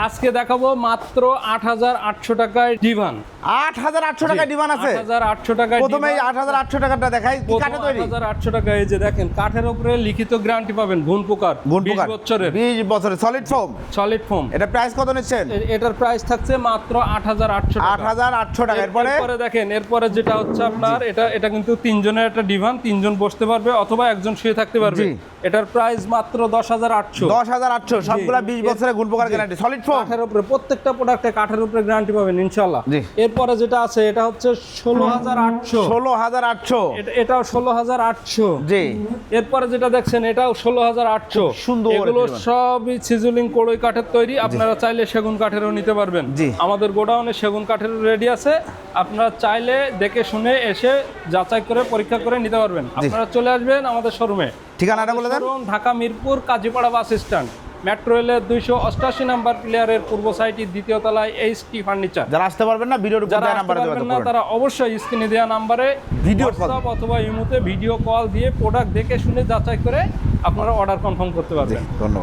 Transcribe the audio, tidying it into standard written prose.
আজকে দেখাবো মাত্র 8800 টাকায় ডিভান। 8800 টাকায় ডিভান আছে? 8800 টাকায় প্রথমে এই 8800 টাকাটা দেখাই, কি কাঠে তৈরি? 8800 টাকা। এই যে দেখেন, কাঠের উপরে লিখিত গ্যারান্টি পাবেন, ঘুণ পোকার 20 বছরের। 20 বছরের সলিড ফোম। Solid foam. এটা প্রাইস কত নিচ্ছেন? এটার প্রাইস থাকছে মাত্র 8800 টাকা। 8800 টাকা। এরপরে দেখেন, এরপরে যেটা হচ্ছে আপনার, এটা কিন্তু তিনজনের একটা ডিভান, তিনজন বসতে পারবে অথবা একজন শুয়ে থাকতে পারবে। এটার প্রাইস মাত্র 10800। 10800 সবগুলা 20 বছরের গুণ পোকার গ্যারান্টি, সলিড ফোম। কাঠের উপরে, প্রত্যেকটা প্রোডাক্টে কাঠের উপরে গ্যারান্টি পাবেন ইনশাআল্লাহ। এরপরে যেটা আছে এটা হচ্ছে 16800। 16800। এটাও 16800। জি। এরপরে যেটা দেখছেন এটাও 16800। সুন্দর। এগুলো সবই সিজলিং কড়ই কাঠের তৈরি। আপনারা চাইলে সেগুন কাঠেরও নিতে পারবেন। আমাদের গোডাউনে সেগুন কাঠের রেডি আছে, আপনারা চাইলে দেখে শুনে এসে যাচাই করে পরীক্ষা করে নিতে পারবেন। আপনারা চলে আসবেন আমাদের শোরুমে। ঠিকানাটা বলে দেন। Dhaka Mirpur Kazipara bus stand, metro রেলের 288 নাম্বার প্লেয়ারের পূর্ব সাইডে দ্বিতীয় তলায় এইচটি ফার্নিচার। যারা আসতে পারবেন না, ভিডিওর উপরে দেওয়া নাম্বারে যোগাযোগ করুন। তারা অবশ্যই স্ক্রিনে দেওয়া নাম্বারে ভিডিও কল অথবা ইমোতে ভিডিও কল দিয়ে প্রোডাক্ট দেখে শুনে যাচাই করে আপনারা অর্ডার কনফার্ম করতে পারবেন। ধন্যবাদ।